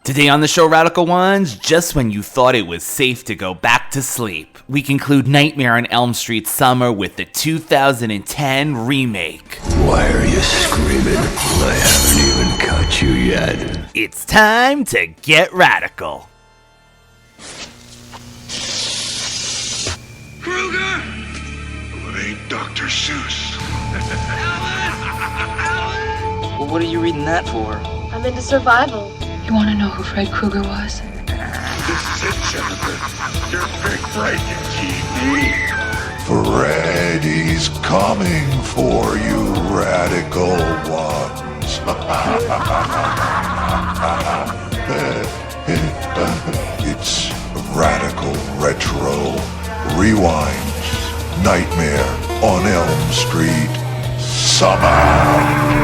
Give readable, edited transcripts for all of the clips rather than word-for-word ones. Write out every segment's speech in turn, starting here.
Today on the show, Radical Ones, just when you thought it was safe to go back to sleep, we conclude Nightmare on Elm Street Summer with the 2010 remake. Why are you screaming? I haven't even cut you yet. It's time to get radical. Krueger! Well, it ain't Dr. Seuss. Well, what are you reading that for? I'm into survival. You want to know who Fred Krueger was? This is it, Jennifer. Your big break in TV. Freddy's coming for you, radical ones. It's Radical Retro Rewind. Nightmare on Elm Street Summer.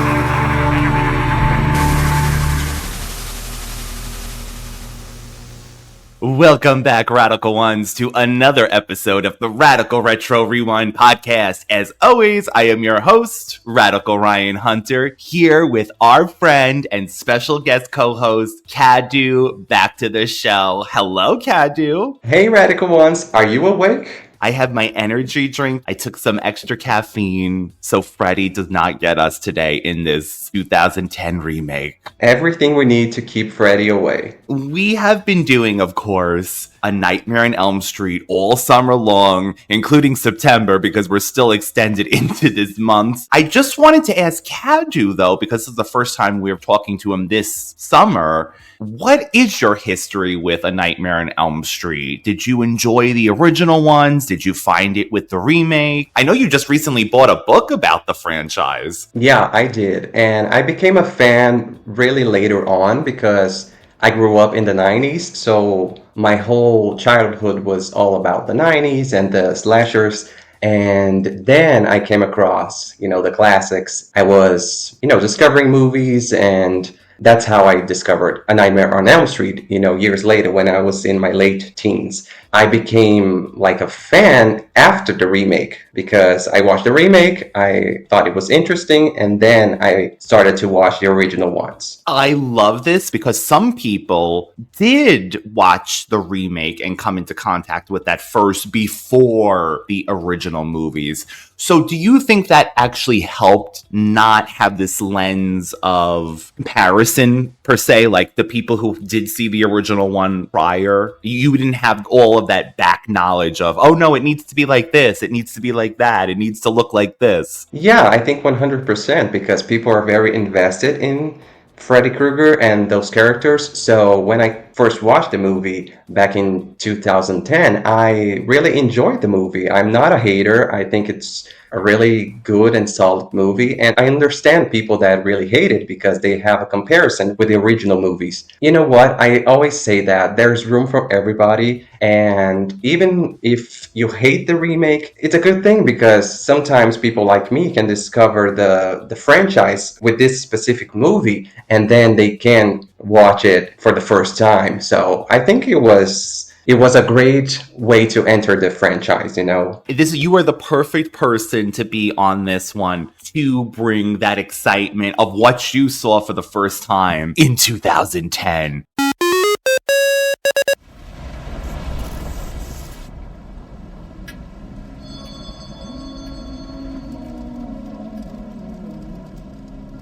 Welcome back, Radical Ones, to another episode of the Radical Retro Rewind podcast. As always, I am your host, Radical Ryan Hunter, here with our friend and special guest co-host, Cadu, back to the show. Hello, Cadu. Hey, Radical Ones, are you awake? I have my energy drink. I took some extra caffeine, so Freddy does not get us today in this 2010 remake. Everything we need to keep Freddy away. We have been doing, of course, A Nightmare on Elm Street all summer long, including September, because we're still extended into this month. I just wanted to ask Cadu, though, because this is the first time we're talking to him this summer. What is your history with A Nightmare on Elm Street? Did you enjoy the original ones? Did you find it with the remake? I know you just recently bought a book about the franchise. Yeah, I did. And I became a fan really later on because I grew up in the 90s. So my whole childhood was all about the 90s and the slashers. And then I came across, the classics. I was, discovering movies, and that's how I discovered A Nightmare on Elm Street, years later when I was in my late teens. I became like a fan after the remake because I watched the remake, I thought it was interesting, and then I started to watch the original ones. I love this because some people did watch the remake and come into contact with that first before the original movies. So do you think that actually helped not have this lens of comparison per se, like the people who did see the original one prior? You didn't have all of that back knowledge of, oh no, it needs to be like this, it needs to be like that, it needs to look like this. Yeah, I think 100% because people are very invested in Freddy Krueger and those characters. So when I first watched the movie back in 2010, I really enjoyed the movie. I'm not a hater. I think it's a really good and solid movie. And I understand people that really hate it because they have a comparison with the original movies. You know what? I always say that there's room for everybody. And even if you hate the remake, it's a good thing because sometimes people like me can discover the franchise with this specific movie and then they can watch it for the first time. So I think it was a great way to enter the franchise, You are the perfect person to be on this one to bring that excitement of what you saw for the first time in 2010.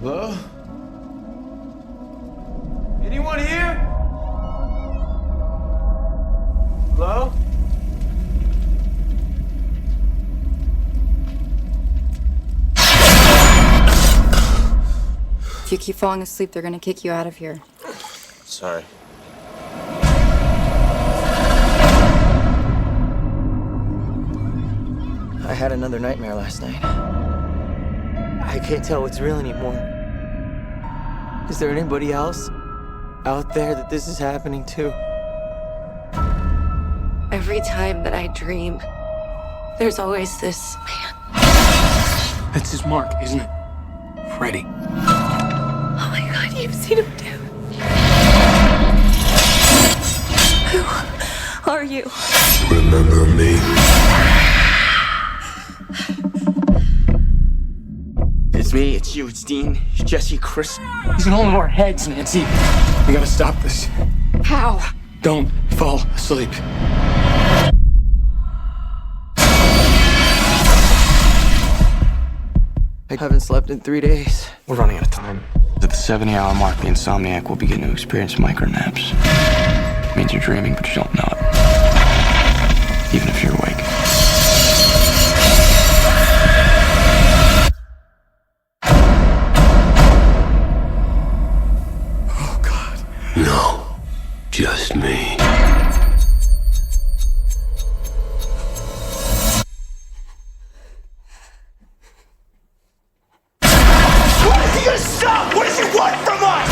Hello? Anyone here? Hello? If you keep falling asleep, they're gonna kick you out of here. Sorry. I had another nightmare last night. I can't tell what's real anymore. Is there anybody else out there that this is happening to? Every time that I dream, there's always this man. That's his mark, isn't it? Freddy. Oh my God, you've seen him too. Who are you? Remember me? It's me, it's It's you, it's Dean, Jesse, Chris. He's in all of our heads, Nancy. We gotta stop this. How? Don't fall asleep. I haven't slept in 3 days. We're running out of time. At the 70-hour mark, the insomniac will begin to experience micronaps. It means you're dreaming, but you don't know it. Even if you're awake. Oh, God. No. Just me. Stop! What does he want from us?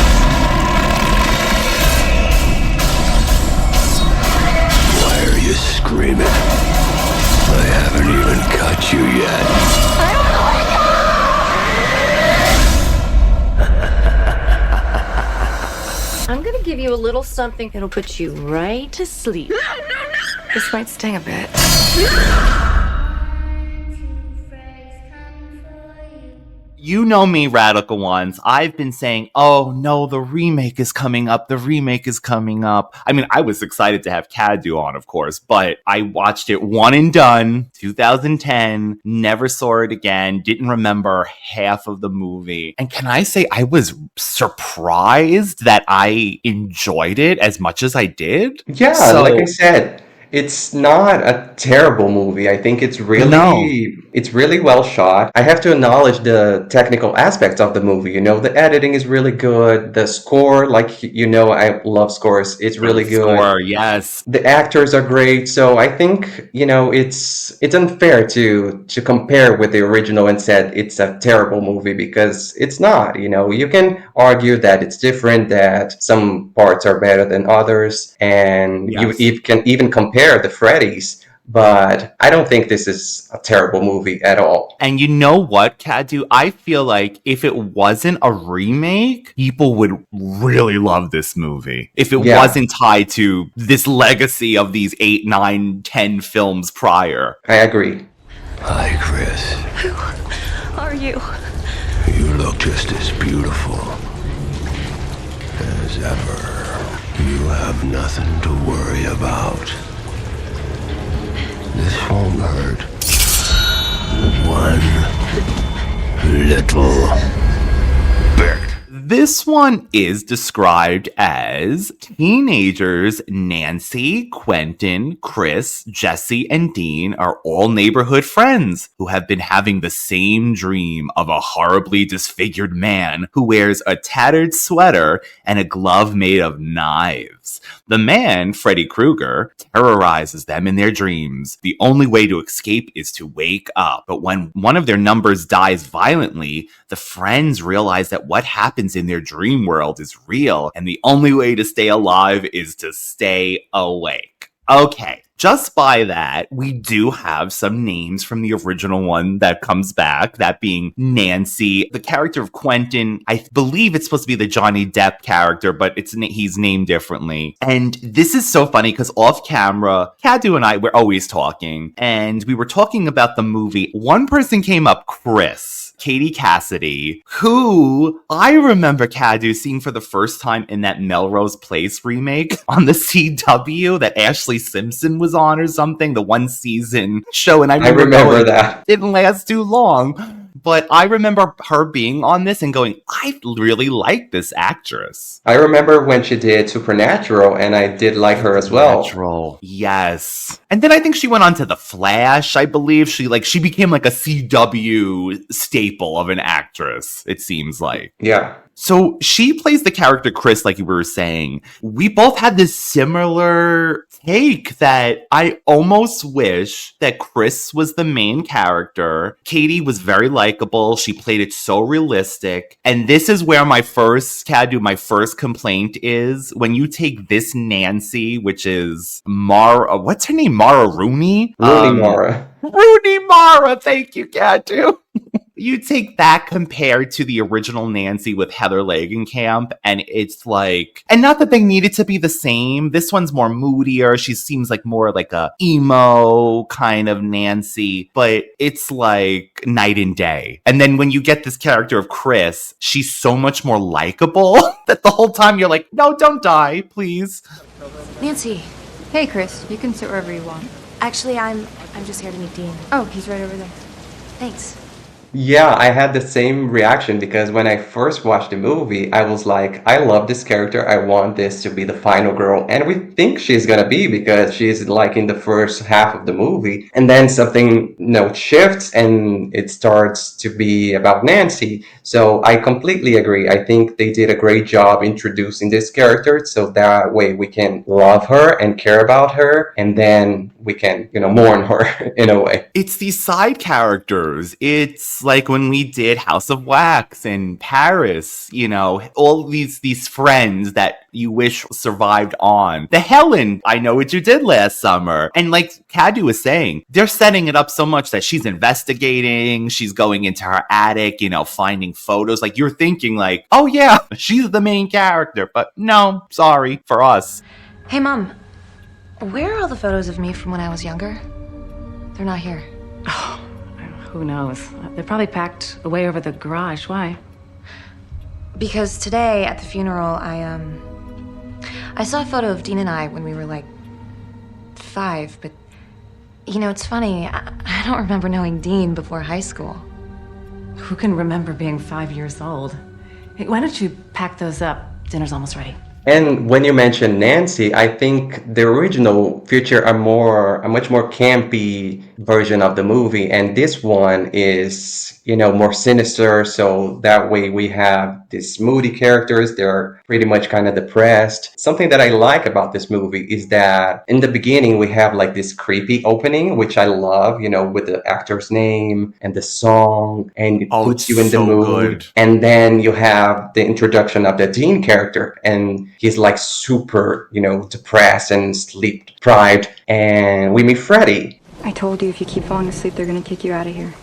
Why are you screaming? I haven't even cut you yet. I'm gonna give you a little something that'll put you right to sleep. This might sting a bit. You know me, Radical Ones. I've been saying, oh no, the remake is coming up. The remake is coming up. I mean, I was excited to have Cadu on, of course, but I watched it one and done, 2010, never saw it again, didn't remember half of the movie. And can I say I was surprised that I enjoyed it as much as I did? Yeah, like I said, it's not a terrible movie. I think it's really well shot. I have to acknowledge the technical aspects of the movie. You know, the editing is really good. The score, like, you know, I love scores. It's really good. Score, yes. The actors are great. So I think, you know, it's unfair to compare with the original and said it's a terrible movie, because it's not. You know, you can argue that it's different, that some parts are better than others, and you can even compare the Freddys, but I don't think this is a terrible movie at all. And you know what, Cadu? I feel like if it wasn't a remake, people would really love this movie. If it wasn't tied to this legacy of these 8, 9, 10 films prior. I agree. Hi, Chris. Who are you? You look just as beautiful as ever. You have nothing to worry about. This won't hurt. One little bit. This one is described as teenagers Nancy, Quentin, Chris, Jesse, and Dean are all neighborhood friends who have been having the same dream of a horribly disfigured man who wears a tattered sweater and a glove made of knives. The man, Freddy Krueger, terrorizes them in their dreams. The only way to escape is to wake up. But when one of their numbers dies violently, the friends realize that what happens in their dream world is real, and the only way to stay alive is to stay awake. Okay, just by that, we do have some names from the original one that comes back, that being Nancy. The character of Quentin, I believe it's supposed to be the Johnny Depp character, but he's named differently. And this is so funny because off camera, Cadu and I were always talking, and we were talking about the movie. One person came up, Katie Cassidy, who I remember Cadu seeing for the first time in that Melrose Place remake on the CW that Ashley Simpson was on or something, the one season show. And I remember that. It didn't last too long. But I remember her being on this and going, I really like this actress. I remember when she did Supernatural, and I did like her as well. Supernatural, yes. And then I think she went on to The Flash, I believe. She became like a CW staple of an actress, it seems like. Yeah. So she plays the character Chris, like you were saying. We both had this similar take that I almost wish that Chris was the main character. Katie was very likable. She played it so realistic. And this is where my first complaint is when you take this Nancy, which is Mara, what's her name? Mara Rooney? Rooney Mara. Rooney Mara. Thank you, Cadu. you take that compared to the original Nancy with Heather Langenkamp, and it's like, and not that they needed to be the same. This one's more moodier. She seems like more like a emo kind of Nancy, but it's like night and day. And then when you get this character of Chris, she's so much more likable that the whole time you're like, no, don't die, please. Nancy. Hey, Chris. You can sit wherever you want. Actually, I'm just here to meet Dean. Oh, he's right over there. Thanks. Yeah, I had the same reaction because when I first watched the movie, I was like, I love this character. I want this to be the final girl. And we think she's gonna be because she's like in the first half of the movie. And then something, shifts and it starts to be about Nancy. So I completely agree. I think they did a great job introducing this character so that way we can love her and care about her. And then we can, mourn her in a way. It's these side characters. It's like when we did House of Wax and Paris, all these friends that you wish survived on. The Helen, I Know What You Did Last Summer. And like Cadu was saying, they're setting it up so much that she's investigating, she's going into her attic, finding photos. Like you're thinking like, oh yeah, she's the main character. But no, sorry for us. Hey, Mom. Where are all the photos of me from when I was younger? They're not here. Oh, who knows? They're probably packed away over the garage. Why? Because today at the funeral, I saw a photo of Dean and I when we were like 5, but it's funny. I don't remember knowing Dean before high school. Who can remember being 5 years old? Hey, why don't you pack those up? Dinner's almost ready. And when you mention Nancy, I think the original feature a much more campy version of the movie, and this one is, more sinister. So that way we have these moody characters. They're pretty much kind of depressed. Something that I like about this movie is that in the beginning we have like this creepy opening, which I love, with the actor's name and the song, and it puts you in the mood. Good. And then you have the introduction of the Dean character, and he's like super, depressed and sleep deprived. And we meet Freddy. I told you if you keep falling asleep, they're gonna kick you out of here.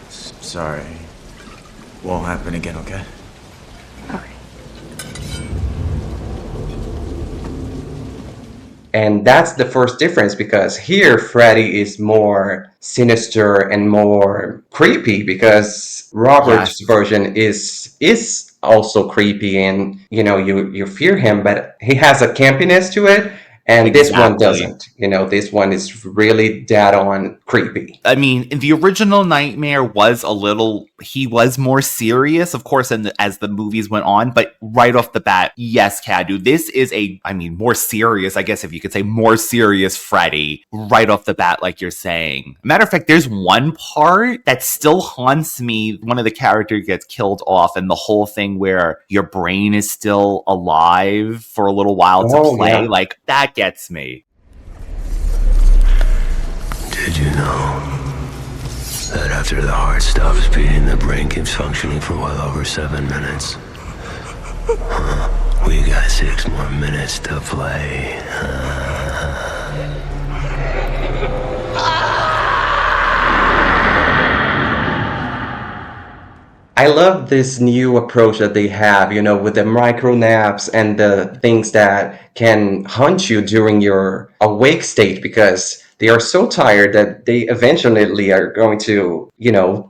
Sorry. Won't happen again, okay? Okay. And that's the first difference, because here Freddy is more sinister and more creepy, because Robert's version is also creepy, and you fear him, but he has a campiness to it. And this one doesn't. This one is really dead on creepy. I mean, the original Nightmare was he was more serious, of course, as the movies went on. But right off the bat, yes, Cadu, this is more serious, I guess if you could say more serious Freddy right off the bat, like you're saying. Matter of fact, there's one part that still haunts me. One of the characters gets killed off, and the whole thing where your brain is still alive for a little while to play. Yeah. Like, that gets me. Did you know that after the heart stops beating, the brain keeps functioning for well over 7 minutes? We got 6 more minutes to play. I love this new approach that they have, with the micro naps and the things that can haunt you during your awake state, because they are so tired that they eventually are going to,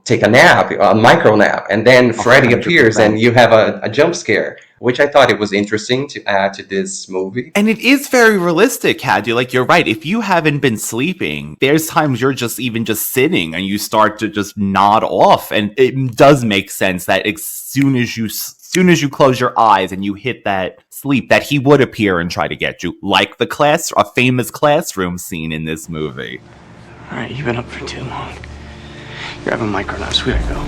take a nap, a micro nap, and then Freddy 100%. Appears and you have a jump scare, which I thought it was interesting to add to this movie. And it is very realistic, Cadu. Like, you're right. If you haven't been sleeping, there's times you're just sitting and you start to just nod off. And it does make sense that as soon as you close your eyes and you hit that sleep, that he would appear and try to get you, like a famous classroom scene in this movie. All right, you've been up for too long. You're having micronaps. We gotta go.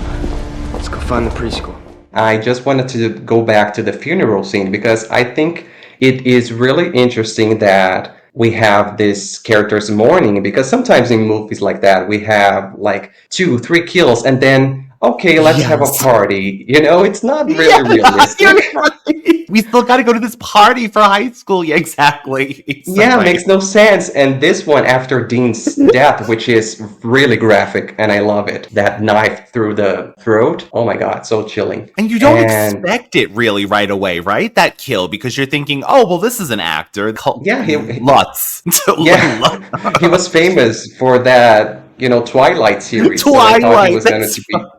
Let's go find the preschool. I just wanted to go back to the funeral scene, because I think it is really interesting that we have this character's mourning, because sometimes in movies like that, we have like 2-3 kills and then, okay, let's have a party. It's not really realistic. We still got to go to this party for high school. Yeah, exactly. Yeah, makes no sense. And this one after Dean's death, which is really graphic, and I love it. That knife through the throat. Oh my God, so chilling. And you don't expect it really right away, right? That kill, because you're thinking, oh, well, this is an actor. Yeah, Lutz. Yeah, he was famous for that, Twilight series. Twilight.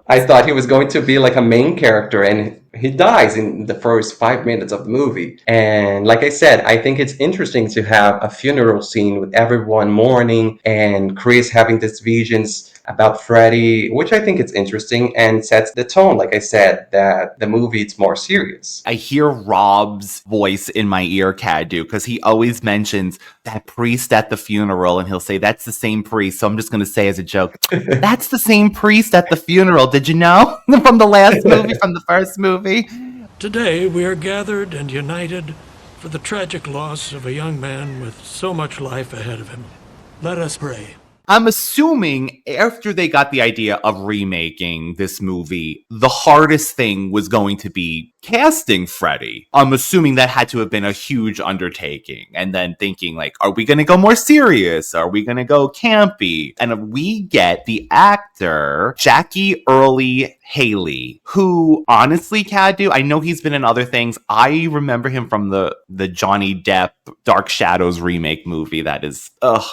I thought he was going to be like a main character, and he dies in the first 5 minutes of the movie. And like I said, I think it's interesting to have a funeral scene with everyone mourning and Chris having these visions about Freddy, which I think is interesting and sets the tone, like I said, that the movie is more serious. I hear Rob's voice in my ear, Cadu, because he always mentions that priest at the funeral, and he'll say, that's the same priest. So I'm just going to say as a joke, that's the same priest at the funeral. Did you know? From the last movie, from the first movie. Today we are gathered and united for the tragic loss of a young man with so much life ahead of him. Let us pray. I'm assuming after they got the idea of remaking this movie, the hardest thing was going to be casting Freddy. I'm assuming that had to have been a huge undertaking. And then thinking like, are we going to go more serious? Are we going to go campy? And we get the actor, Jackie Earle Haley, who honestly, Cadu, I know he's been in other things. I remember him from the Johnny Depp Dark Shadows remake movie. That is,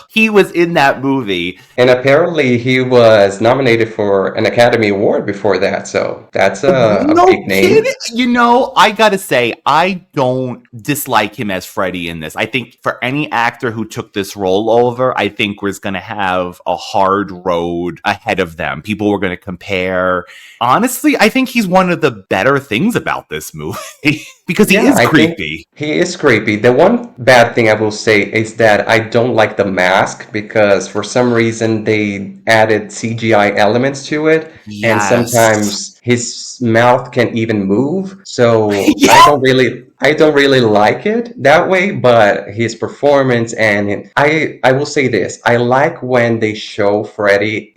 he was in that movie. And apparently he was nominated for an Academy Award before that. So that's a big name. Kidding. I gotta say, I don't dislike him as Freddy in this. I think for any actor who took this role over, I think was gonna have a hard road ahead of them. People were gonna compare. Honestly, I think he's one of the better things about this movie because he is creepy. He is creepy. The one bad thing I will say is that I don't like the mask because for some reason they added CGI elements to it. Yes. And sometimes his mouth can even move. So Yeah. I don't really like it that way, but his performance and I will say this. I like when they show Freddy,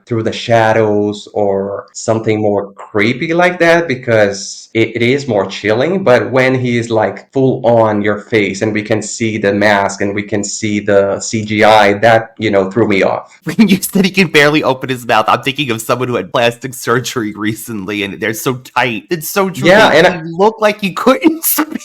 through the shadows or something more creepy like that because it is more chilling. But when he is like full on your face and we can see the mask and we can see the CGI, that, threw me off. When you said he can barely open his mouth, I'm thinking of someone who had plastic surgery recently and they're so tight. It's so true. Yeah, and he looked like he couldn't speak.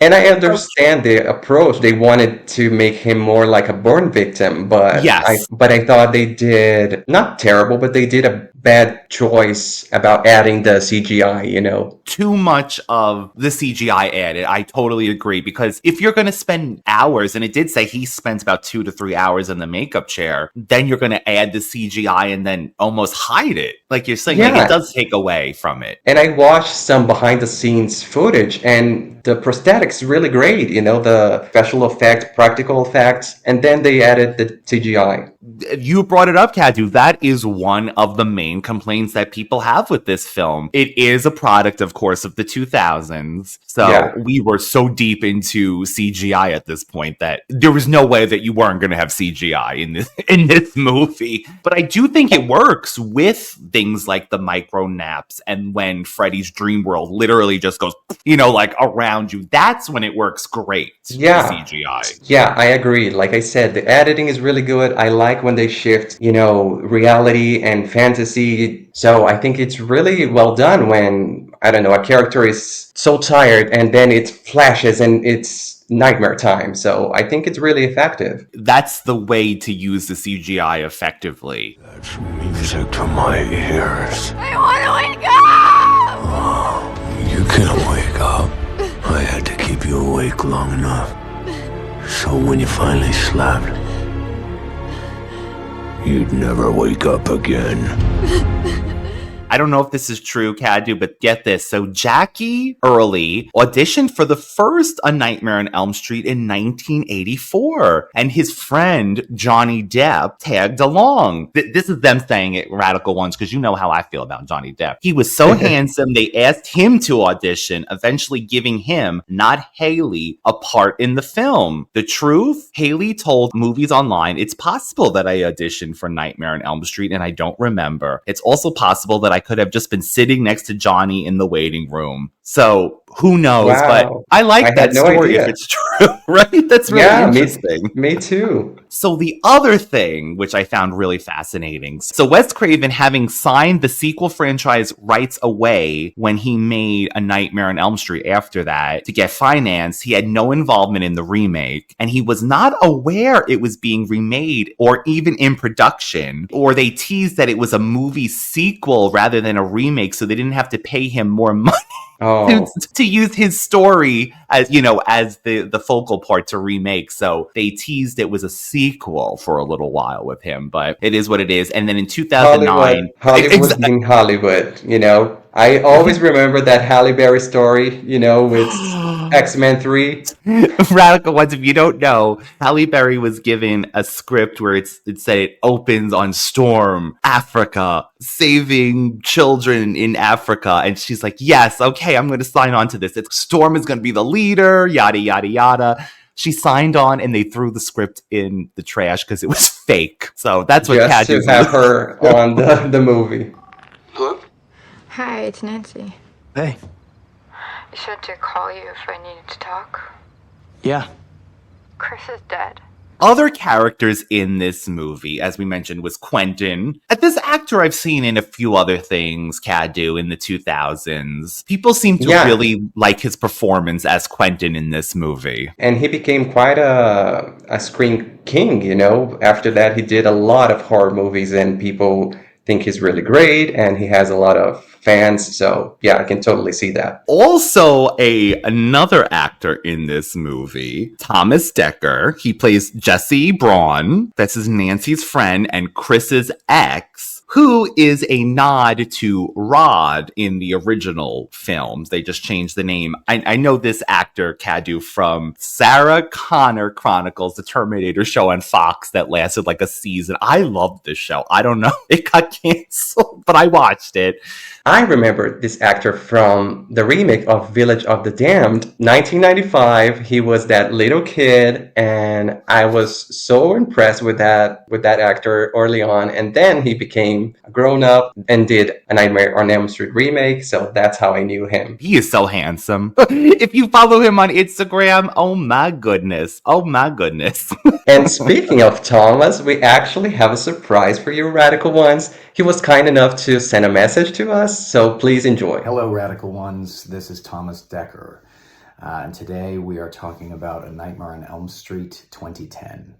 And I understand the approach. They wanted to make him more like a burn victim, but yes. I thought they did not terrible, but they did a bad choice about adding the CGI, Too much of the CGI added. I totally agree because if you're going to spend hours, and it did say he spends about 2 to 3 hours in the makeup chair, then you're going to add the CGI and then almost hide it. Like you're saying, it does take away from it. And I watched some behind the scenes footage and the prosthetics really great, the special effects, practical effects, and then they added the CGI. You brought it up, Cadu. That is one of the main complaints that people have with this film. It is a product, of course, of the 2000s. So we were so deep into CGI at this point that there was no way that you weren't going to have CGI in this movie. But I do think it works with things like the micro naps and when Freddy's dream world literally just goes, like around you. That's when it works great. Yeah. CGI. Yeah, I agree. Like I said, the editing is really good. I like when they shift, reality and fantasy. So I think it's really well done when, I don't know, a character is so tired and then it flashes and it's nightmare time. So I think it's really effective. That's the way to use the CGI effectively. That's music to my ears. I want to wake up! Oh, you can't wake up. I had to keep you awake long enough. So when you finally slept, you'd never wake up again. I don't know if this is true, Cadu, but get this. So Jackie Earle auditioned for the first A Nightmare on Elm Street in 1984. And his friend, Johnny Depp, tagged along. This is them saying it, radical ones, because you know how I feel about Johnny Depp. He was so handsome, they asked him to audition, eventually giving him, not Haley, a part in the film. The truth? Haley told Movies Online, it's possible that I auditioned for Nightmare on Elm Street and I don't remember. It's also possible that I could have just been sitting next to Johnny in the waiting room. So Who knows? But Wow. I like I that had no story if idea. it's true, right? That's really Yeah, interesting. me too. So the other thing, which I found really fascinating, so Wes Craven, having signed the sequel franchise rights away when he made A Nightmare on Elm Street after that to get financed, he had no involvement in the remake, and he was not aware it was being remade or even in production, or they teased that it was a movie sequel rather than a remake, so they didn't have to pay him more money. Oh. To use his story as, you know, as the focal part to remake. So they teased it was a sequel for a little while with him, but it is what it is. And then in 2009... Hollywood being Hollywood, you know? I always remember that Halle Berry story, you know, with X-Men 3. Radical Ones, if you don't know, Halle Berry was given a script where it said it opens on Storm, Africa, saving children in Africa. And she's like, yes, okay, I'm going to sign on to this. Storm is going to be the leader, yada, yada, yada. She signed on and they threw the script in the trash because it was fake. So that's what Just Cadu to have her on the movie. Hello? Hi, it's Nancy. Hey. Should I call you if I needed to talk? Yeah. Chris is dead. Other characters in this movie, as we mentioned, was Quentin. This actor I've seen in a few other things, Cadu, in the 2000s. People seem to really like his performance as Quentin in this movie. And he became quite a screen king, you know? After that, he did a lot of horror movies and people think he's really great and he has a lot of fans. So yeah, I can totally see that. Also, another actor in this movie, Thomas Dekker. He plays Jesse Braun. This is Nancy's friend and Chris's ex, who is a nod to Rod in the original films. They just changed the name. I know this actor, Cadu, from Sarah Connor Chronicles, the Terminator show on Fox that lasted like a season. I loved this show. I don't know. It got canceled, but I watched it. I remember this actor from the remake of Village of the Damned, 1995. He was that little kid, and I was so impressed with that actor early on. And then he became a grown-up and did A Nightmare on Elm Street remake, so that's how I knew him. He is so handsome. If you follow him on Instagram, oh my goodness. Oh my goodness. And speaking of Thomas, we actually have a surprise for you, Radical Ones. He was kind enough to send a message to us, so please enjoy. Hello, Radical Ones. This is Thomas Dekker, and today we are talking about A Nightmare on Elm Street 2010.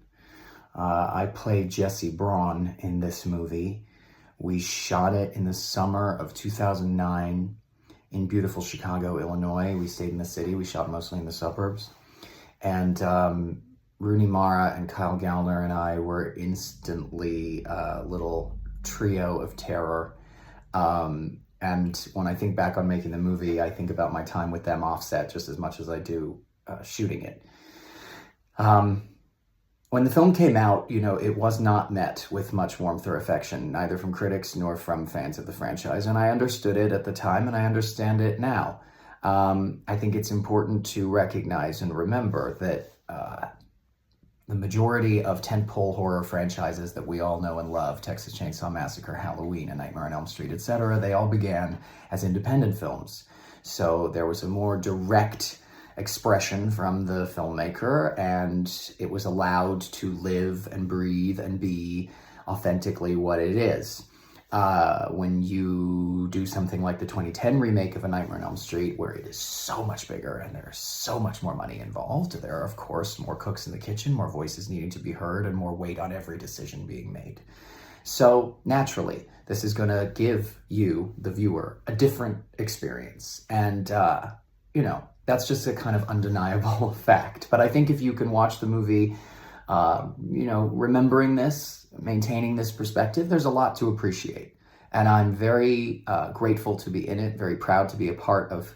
I played Jesse Braun in this movie. We shot it in the summer of 2009 in beautiful Chicago, Illinois. We stayed in the city. We shot mostly in the suburbs. And Rooney Mara and Kyle Gallner and I were instantly a little trio of terror. And when I think back on making the movie, I think about my time with them offset just as much as I do shooting it. When the film came out, you know, it was not met with much warmth or affection, neither from critics nor from fans of the franchise. And I understood it at the time, and I understand it now. I think it's important to recognize and remember that the majority of tentpole horror franchises that we all know and love, Texas Chainsaw Massacre, Halloween, A Nightmare on Elm Street, etc., they all began as independent films. So there was a more direct expression from the filmmaker, and it was allowed to live and breathe and be authentically what it is. When you do something like the 2010 remake of A Nightmare on Elm Street, where it is so much bigger and there's so much more money involved, there are, of course, more cooks in the kitchen, more voices needing to be heard, and more weight on every decision being made. So, naturally, this is going to give you, the viewer, a different experience. And, you know, that's just a kind of undeniable fact. But I think if you can watch the movie, you know, remembering this, maintaining this perspective, there's a lot to appreciate. And I'm very grateful to be in it, very proud to be a part of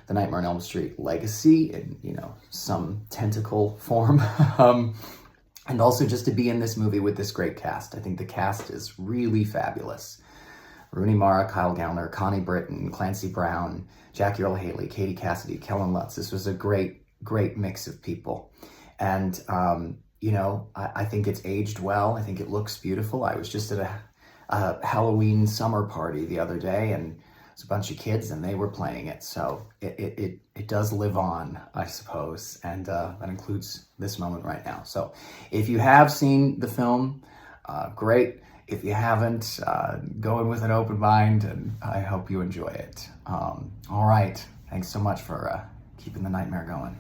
the Nightmare on Elm Street legacy in, you know, some tentacle form. And also just to be in this movie with this great cast. I think the cast is really fabulous. Rooney Mara, Kyle Gallner, Connie Britton, Clancy Brown, Jackie Earle Haley, Katie Cassidy, Kellen Lutz. This was a great, great mix of people. And, you know, I think it's aged well. I think it looks beautiful. I was just at a Halloween summer party the other day, and was a bunch of kids and they were playing it. So it does live on, I suppose. And that includes this moment right now. So if you have seen the film, great. If you haven't, go in with an open mind, and I hope you enjoy it. All right. Thanks so much for keeping the nightmare going.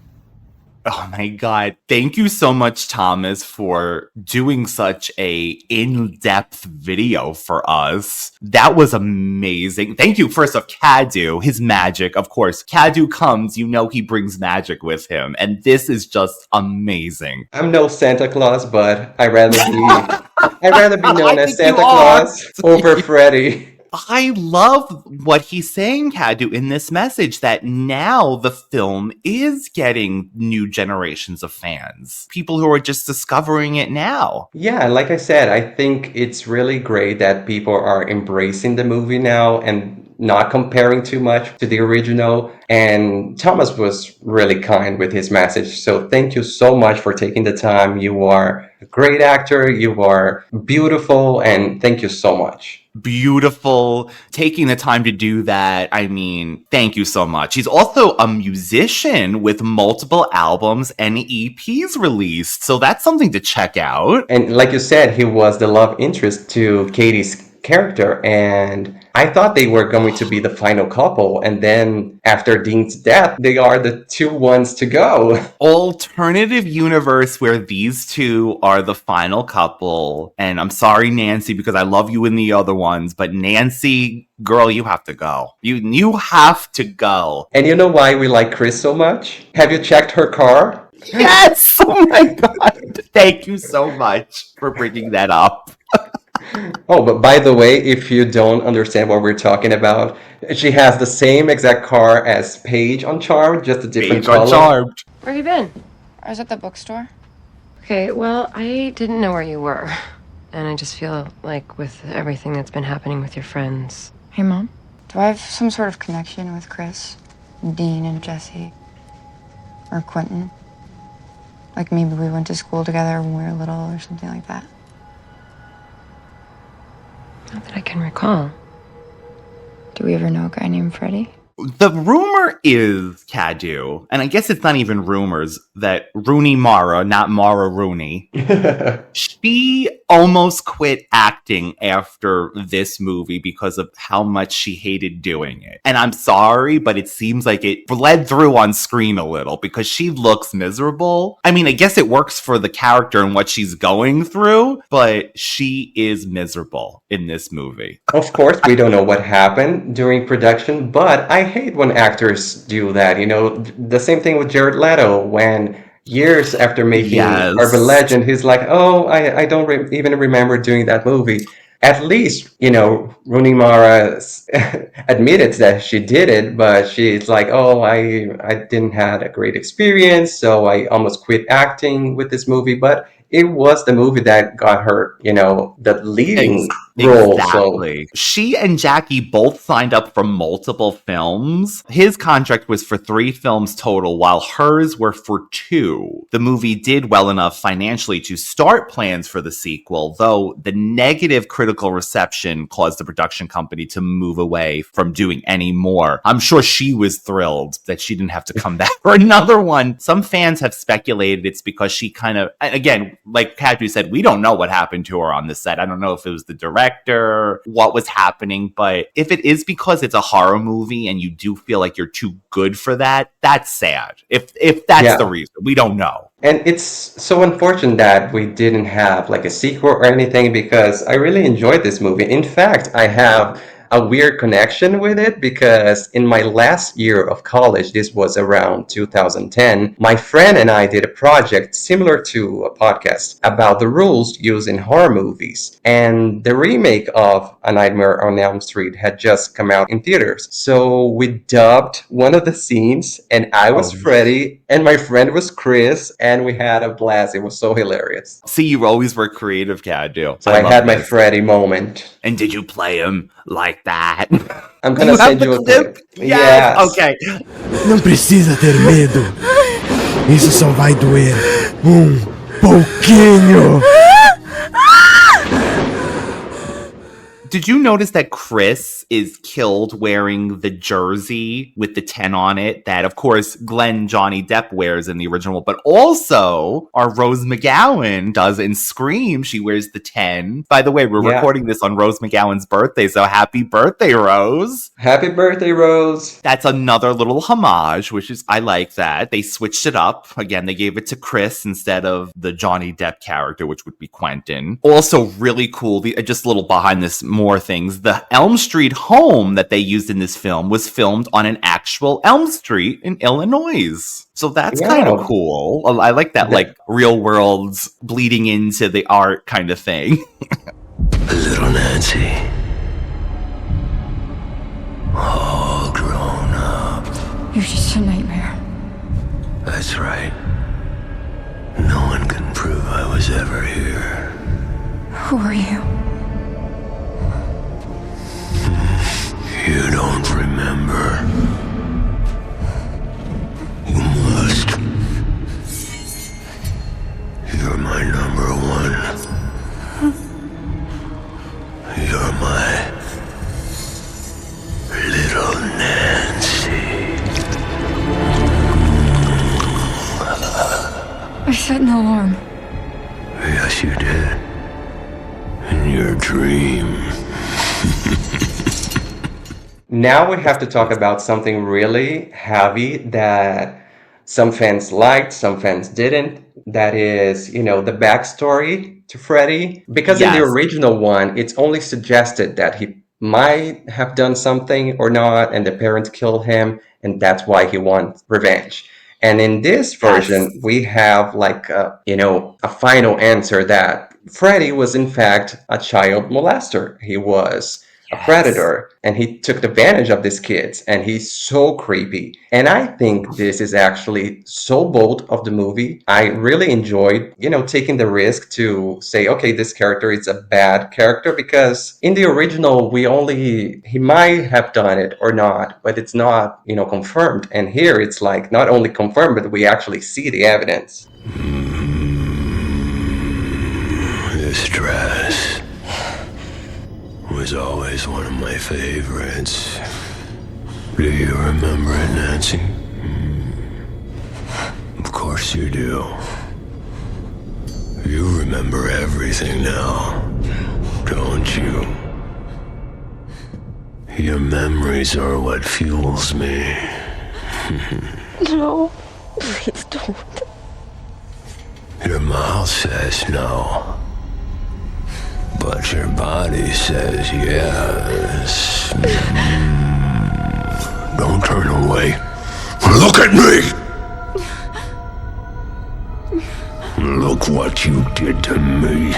Oh my God. Thank you so much, Thomas, for doing such a in-depth video for us. That was amazing. Thank you, first of Cadu, his magic. Of course, Cadu comes, you know he brings magic with him. And this is just amazing. I'm no Santa Claus, but I'd rather be known as Santa Claus over Freddy. I love what he's saying, Cadu, in this message, that now the film is getting new generations of fans. People who are just discovering it now. Yeah, like I said, I think it's really great that people are embracing the movie now and not comparing too much to the original. And Thomas was really kind with his message. So thank you so much for taking the time. You are a great actor. You are beautiful. And thank you so much. Beautiful, taking the time to do that. I mean, thank you so much. He's also a musician with multiple albums and EPs released, so that's something to check out. And like you said, he was the love interest to Katie's character, and I thought they were going to be the final couple, and then after Dean's death, they are the two ones to go. Alternative universe where these two are the final couple, and I'm sorry, Nancy, because I love you in the other ones, but Nancy, girl, you have to go. You have to go. And you know why we like Chris so much? Have you checked her car? Yes! Oh my God. Thank you so much for bringing that up. Oh, but by the way, if you don't understand what we're talking about, she has the same exact car as Paige on Charmed, just a different color. Paige on Charmed. Where have you been? I was at the bookstore. Okay, well, I didn't know where you were. And I just feel like with everything that's been happening with your friends. Hey, Mom. Do I have some sort of connection with Chris, Dean, and Jesse? Or Quentin? Like maybe we went to school together when we were little or something like that? Not that I can recall. Do we ever know a guy named Freddy? The rumor is, Cadu, and I guess it's not even rumors, that Rooney Mara, not Mara Rooney, she almost quit acting after this movie because of how much she hated doing it. And I'm sorry, but it seems like it bled through on screen a little because she looks miserable. I mean, I guess it works for the character and what she's going through, but she is miserable in this movie. Of course, we don't know what happened during production, but I hate when actors do that. You know, the same thing with Jared Leto when years after making Urban Legend, he's like, oh, I don't even remember doing that movie. At least, you know, Rooney Mara admitted that she did it, but she's like, oh, I didn't have a great experience, so I almost quit acting with this movie. But it was the movie that got her, you know, the leading role. Exactly. So she and Jackie both signed up for multiple films. His contract was for 3 films total, while hers were for 2. The movie did well enough financially to start plans for the sequel, though the negative critical reception caused the production company to move away from doing any more. I'm sure she was thrilled that she didn't have to come back for another one. Some fans have speculated it's because she kind of, again, like Cadu said, we don't know what happened to her on the set. I don't know if it was the director, what was happening, but if it is because it's a horror movie and you do feel like you're too good for that, that's sad. If that's the reason, we don't know. And it's so unfortunate that we didn't have like a sequel or anything because I really enjoyed this movie. In fact, I have a weird connection with it because in my last year of college, this was around 2010, my friend and I did a project similar to a podcast about the rules used in horror movies. And the remake of A Nightmare on Elm Street had just come out in theaters. So we dubbed one of the scenes and I was Freddy and my friend was Chris and we had a blast. It was so hilarious. See, you always were creative, Cadu. So I had my Freddy moment. And did you play him like that? I'm gonna send you a clip. Yes. Okay. Não precisa ter medo. Isso só vai doer pouquinho. did you notice that Chris is killed wearing the jersey with the 10 on it that, of course, Johnny Depp wears in the original, but also our Rose McGowan does in Scream. She wears the 10. By the way, we're recording this on Rose McGowan's birthday, so happy birthday, Rose. Happy birthday, Rose. That's another little homage, which is, I like that. They switched it up. Again, they gave it to Chris instead of the Johnny Depp character, which would be Quentin. Also really cool, just a little behind this more things. The Elm Street home that they used in this film was filmed on an actual Elm Street in Illinois. So that's kind of cool. I like that, like, real worlds bleeding into the art kind of thing. Little Nancy. All grown up. You're just a nightmare. That's right. No one can prove I was ever here. Who are you? You don't remember. You must. You're my number one. You're my little Nancy. I set an alarm. Yes, you did. In your dream. Now we have to talk about something really heavy that some fans liked, some fans didn't. That is, the backstory to Freddy. Because in the original one, it's only suggested that he might have done something or not, and the parents killed him, and that's why he wants revenge. And in this version, we have a final answer that Freddy was in fact a child molester. He was a predator, and he took advantage of these kids, and he's so creepy. And I think this is actually so bold of the movie. I really enjoyed, taking the risk to say, okay, this character is a bad character, because in the original, he might have done it or not, but it's not, confirmed. And here it's like not only confirmed, but we actually see the evidence. This dress was always one of my favorites. Do you remember it, Nancy? Of course you do. You remember everything now, don't you? Your memories are what fuels me. No, please don't. Your mouth says no, but your body says yes. Don't turn away. Look at me! Look what you did to me.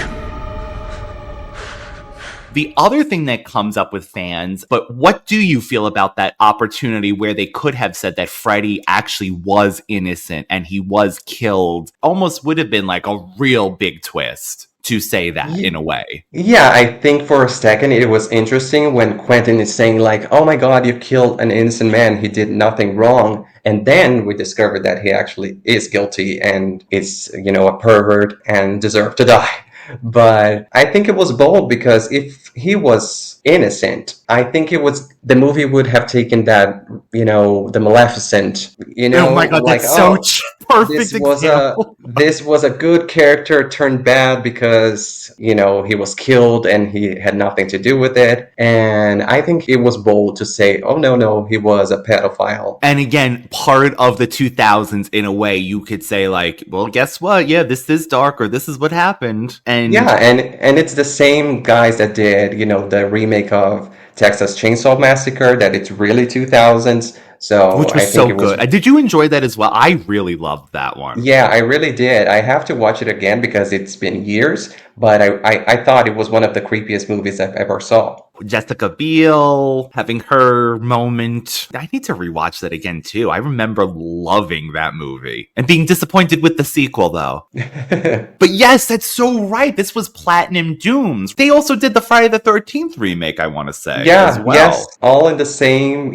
The other thing that comes up with fans, but what do you feel about that opportunity where they could have said that Freddy actually was innocent and he was killed? Almost would have been like a real big twist to say that in a way. Yeah, I think for a second it was interesting when Quentin is saying like, oh my god, you killed an innocent man, he did nothing wrong. And then we discovered that he actually is guilty and is, a pervert and deserved to die. But I think it was bold because if he was innocent, I think the movie would have taken that, the Maleficent, Oh my god, like, that's so perfect example. This was a good character turned bad because, he was killed and he had nothing to do with it. And I think it was bold to say, oh no, he was a pedophile. And again, part of the 2000s in a way, you could say like, well, guess what? Yeah, this is dark, or this is what happened. And it's the same guys that did, the remake of Texas Chainsaw Massacre, that it's really 2000s. So which was so good. Did you enjoy that as well? I really loved that one. Yeah, I really did. I have to watch it again because it's been years, but I thought it was one of the creepiest movies I've ever saw. Jessica Biel having her moment. I need to rewatch that again too. I remember loving that movie and being disappointed with the sequel though. But yes, that's so right. This was Platinum Dooms. They also did the Friday the 13th remake, I want to say. Yeah, as well. Yes, all in the same,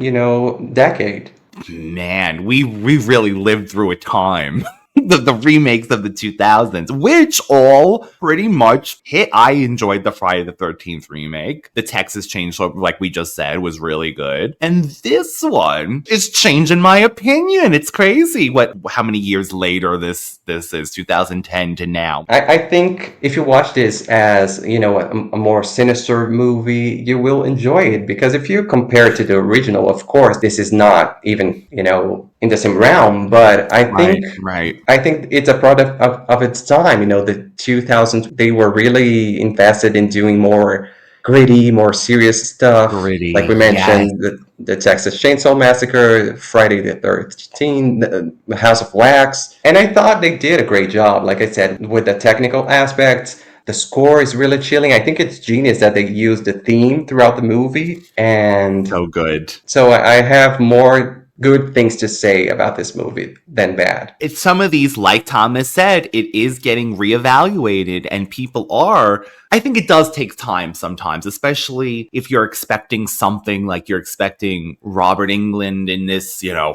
decade. Man, we really lived through a time. the remakes of the 2000s, which all pretty much hit. I enjoyed the Friday the 13th remake. The Texas Chainsaw, like we just said, was really good. And this one is changing my opinion. It's crazy how many years later this is, 2010 to now. I think if you watch this as, you know, a more sinister movie, you will enjoy it. Because if you compare it to the original, of course, this is not even, you know, in the same realm. But I think I think it's a product of its time. You know, the 2000s, they were really invested in doing more gritty, more serious stuff. Like we mentioned, the Texas Chainsaw Massacre, Friday the 13th, the House of Wax. And I thought they did a great job, like I said, with the technical aspects. The score is really chilling. I think it's genius that they used the theme throughout the movie. And so good. So I have more good things to say about this movie than bad. It's some of these, like Thomas said, it is getting reevaluated, and people are. I think it does take time sometimes, especially if you're expecting something like you're expecting Robert Englund in this, you know,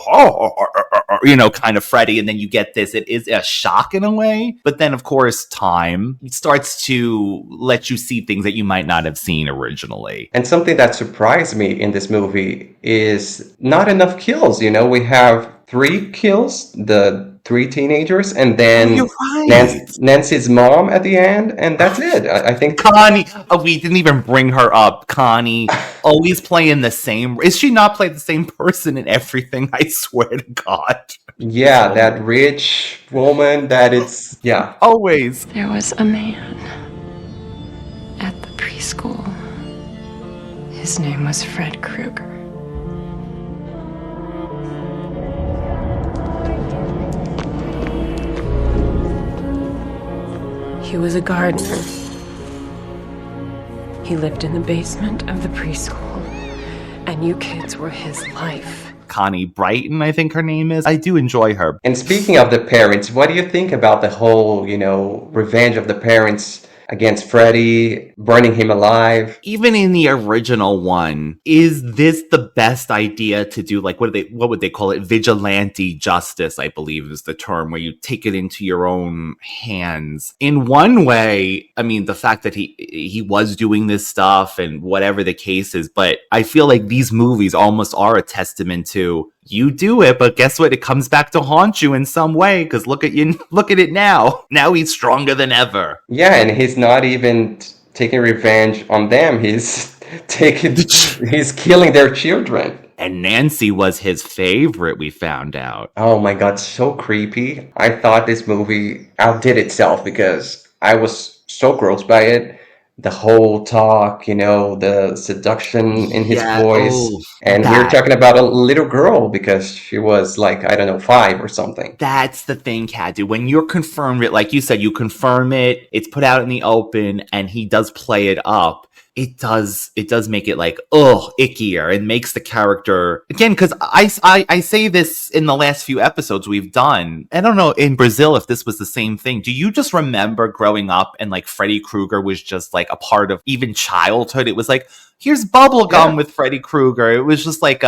kind of Freddy, and then you get this. It is a shock in a way, but then of course time starts to let you see things that you might not have seen originally. And something that surprised me in this movie is not enough kills. You know, we have 3 kills, the 3 teenagers, and then Nancy's mom at the end, and that's it. I think Connie. Oh, we didn't even bring her up. Connie, always playing the same. Is she not playing the same person in everything? I swear to God. Yeah, that rich woman. Always. There was a man at the preschool. His name was Fred Krueger. He was a gardener. He lived in the basement of the preschool, and you kids were his life. Connie Brighton, I think her name is. I do enjoy her. And speaking of the parents, what do you think about the whole, you know, revenge of the parents against Freddy, burning him alive? Even in the original one, is this the best idea to do? Like, what would they call it? Vigilante justice, I believe is the term, where you take it into your own hands. In one way, I mean, the fact that he was doing this stuff and whatever the case is, but I feel like these movies almost are a testament to, you do it, but guess what? It comes back to haunt you in some way, because look at it now. Now he's stronger than ever. Yeah, and he's not even taking revenge on them. He's killing their children. And Nancy was his favorite, we found out. Oh my God, so creepy. I thought this movie outdid itself because I was so grossed by it. The whole talk, you know, the seduction in his voice. And we're talking about a little girl because she was like, I don't know, 5 or something. That's the thing, Cadu. When you're confirmed it, like you said, you confirm it, it's put out in the open, and he does play it up. It does make it like, ickier. It makes the character, again, because I say this in the last few episodes we've done. I don't know in Brazil if this was the same thing. Do you just remember growing up and like Freddy Krueger was just like a part of even childhood? It was like, here's bubblegum with Freddy Krueger. It was just like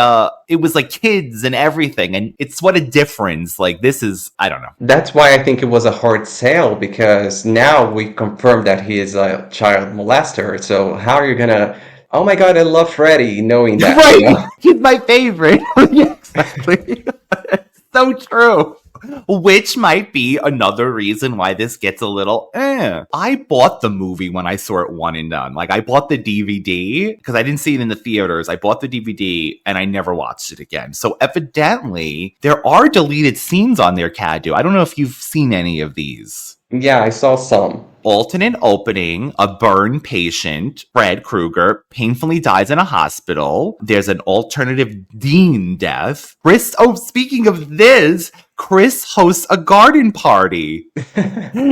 it was like kids and everything. And it's what a difference. Like, this is, I don't know. That's why I think it was a hard sell, because now we confirm that he is a child molester. So how are you gonna, oh my God, I love Freddy, knowing that? Right, you know? He's my favorite. Yeah, exactly. It's so true. Which might be another reason why this gets a little I bought the movie when I saw it one and done. Like, I bought the DVD because I didn't see it in the theaters. I bought the DVD and I never watched it again. So evidently there are deleted scenes on there, Cadu. I don't know if you've seen any of these. Yeah, I saw some. Alternate opening, a burn patient, Fred Krueger, painfully dies in a hospital. There's an alternative Dean death. Speaking of this, Chris hosts a garden party.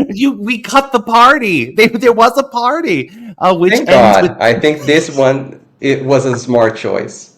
We cut the party. There was a party. Which Thank God. I think this one, it was a smart choice.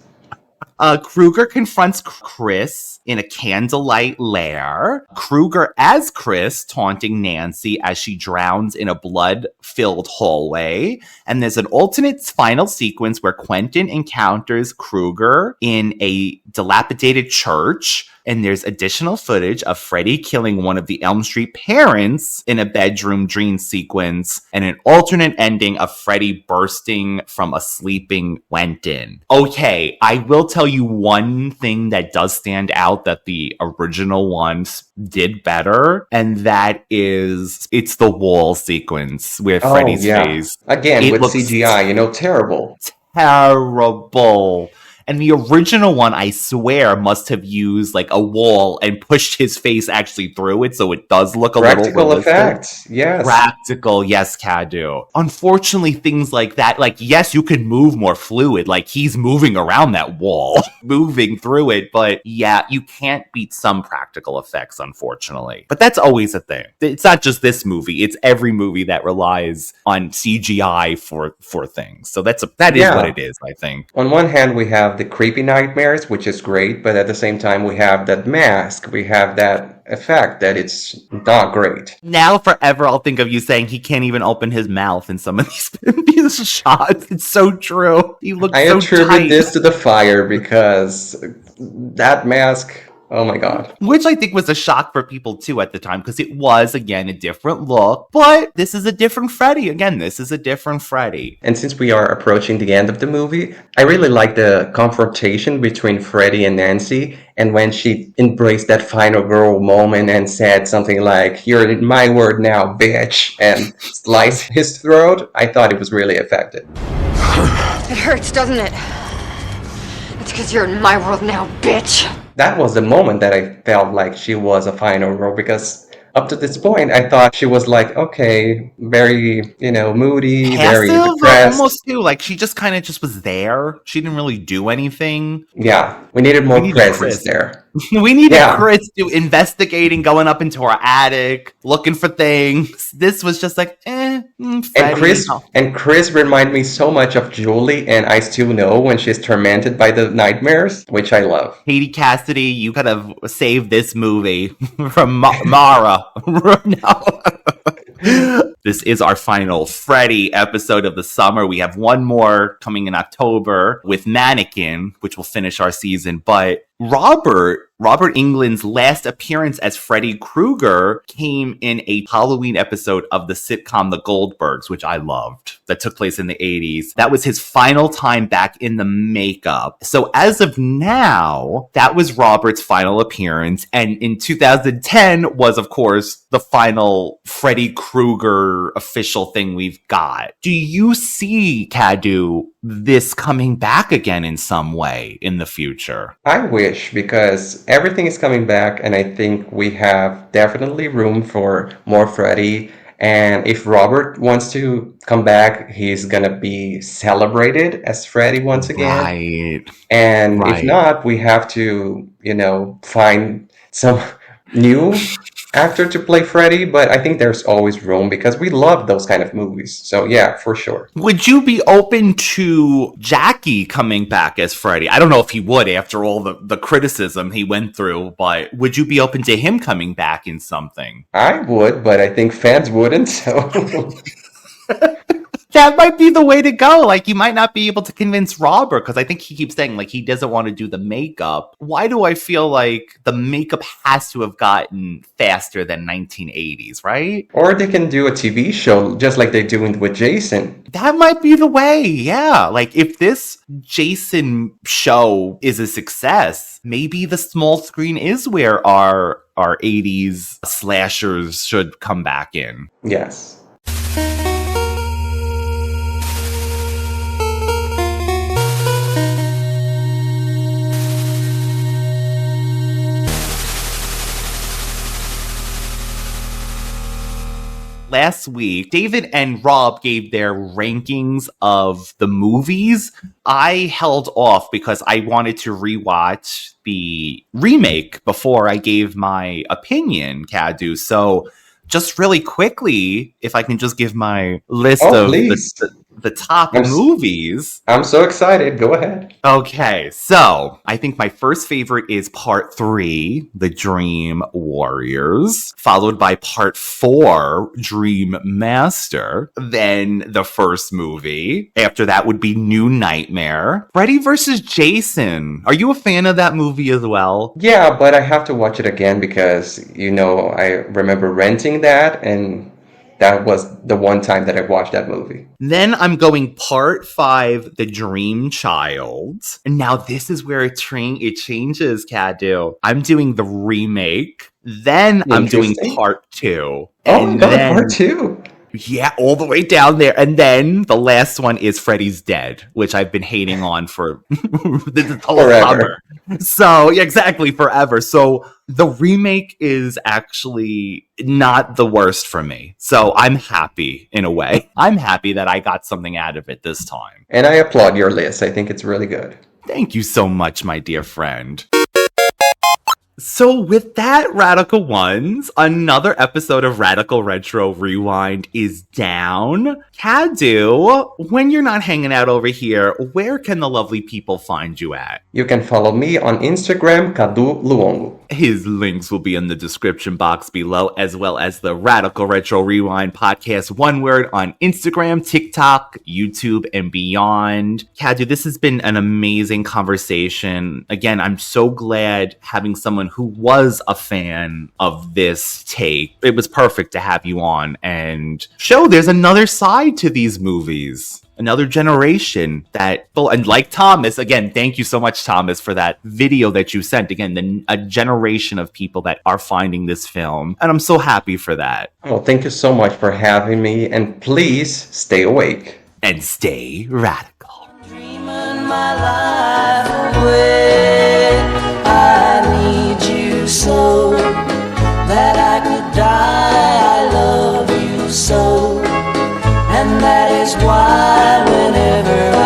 Krueger confronts Chris in a candlelight lair. Krueger as Chris taunting Nancy as she drowns in a blood-filled hallway. And there's an alternate final sequence where Quentin encounters Krueger in a dilapidated church. and there's additional footage of Freddy killing one of the Elm Street parents in a bedroom dream sequence, and an alternate ending of Freddy bursting from a sleeping Quentin. Okay, I will tell you one thing that does stand out that the original ones did better, and that is it's the wall sequence with Freddy's face. Again, it with looks CGI, terrible. Terrible. And the original one, I swear, must have used like a wall and pushed his face actually through it, so it does look a little realistic. Practical effect, yes. Practical, yes, Cadu. Unfortunately, things like that, like, yes, you could move more fluid, like he's moving around that wall, moving through it, but yeah, you can't beat some practical effects, unfortunately. But that's always a thing. It's not just this movie, it's every movie that relies on CGI for things. So that is what it is, I think. On one hand, we have the creepy nightmares, which is great, but at the same time we have that mask, we have that effect that it's not great. Now forever I'll think of you saying he can't even open his mouth in some of these shots. It's so true. He looks so attribute tight. this to the fire because that mask, oh my god. Which I think was a shock for people too at the time, because it was, again, a different look. But this is a different Freddy. Again, this is a different Freddy. And since we are approaching the end of the movie, I really like the confrontation between Freddy and Nancy. And when she embraced that final girl moment and said something like, "You're in my word now, bitch," and sliced his throat, I thought it was really effective. It hurts, doesn't it? It's because you're in my world now, bitch. That was the moment that I felt like she was a final girl, because up to this point, I thought she was like, okay, very, moody, very depressed. Almost too. Like, she just kind of just was there. She didn't really do anything. Yeah, we needed more presence there. We needed Chris to investigating, going up into her attic, looking for things. This was just like, Freddy. And Chris reminded me so much of Julie, and I Still Know, when she's tormented by the nightmares, which I love. Katie Cassidy, you could have saved this movie from Mara. No. This is our final Freddy episode of the summer. We have one more coming in October with Mannequin, which will finish our season. But Robert Englund's last appearance as Freddy Krueger came in a Halloween episode of the sitcom The Goldbergs, which I loved, that took place in the 80s. That was his final time back in the makeup. So as of now, that was Robert's final appearance. And in 2010 was, of course, the final Freddy Krueger official thing we've got. Do you see, Cadu, this coming back again in some way in the future? I wish, because everything is coming back, and I think we have definitely room for more Freddy. And if Robert wants to come back, he's gonna be celebrated as Freddy once again. Right. And if not, we have to, find some new actor to play Freddy, but I think there's always room because we love those kind of movies. So yeah, for sure. Would you be open to Jackie coming back as Freddy? I don't know if he would after all the criticism he went through, but would you be open to him coming back in something? I would, but I think fans wouldn't, so... That might be the way to go. Like, you might not be able to convince Robert, because I think he keeps saying, like, he doesn't want to do the makeup. Why do I feel like the makeup has to have gotten faster than 1980s, right? Or they can do a TV show, just like they're doing with Jason. That might be the way, yeah. Like, if this Jason show is a success, maybe the small screen is where our 80s slashers should come back in. Yes. Last week, David and Rob gave their rankings of the movies. I held off because I wanted to rewatch the remake before I gave my opinion, Cadu. So just really quickly, if I can just give my list of the top movies. I'm so excited. Go ahead. Okay, so I think my first favorite is part 3, The Dream Warriors, followed by part 4, Dream Master, then the first movie. After that would be New Nightmare. Freddy vs. Jason. Are you a fan of that movie as well? Yeah, but I have to watch it again because, I remember renting that, and that was the one time that I watched that movie. Then I'm going part 5, The Dream Child. And now this is where it changes, Cadu. I'm doing the remake. Then I'm doing part 2. And then part 2. Yeah, all the way down there. And then the last one is Freddy's Dead, which I've been hating on for the whole summer. So, yeah, exactly, forever. So the remake is actually not the worst for me. So I'm happy in a way. I'm happy that I got something out of it this time. And I applaud your list. I think it's really good. Thank you so much, my dear friend. So with that, Radical Ones, another episode of Radical Retro Rewind is down. Cadu, when you're not hanging out over here, where can the lovely people find you at? You can follow me on Instagram, Cadu Luongo. His links will be in the description box below, as well as the Radical Retro Rewind podcast, one word, on Instagram, TikTok, YouTube, and beyond. Cadu, this has been an amazing conversation. Again, I'm so glad having someone who was a fan of this take. It was perfect to have you on and show there's another side to these movies. Another generation that, and like Thomas, again, thank you so much, Thomas, for that video that you sent. Again, a generation of people that are finding this film. And I'm so happy for that. Oh, thank you so much for having me. And please stay awake. And stay radical. Dreaming my life away. I need you so that I could die. I love you so. And that is why whenever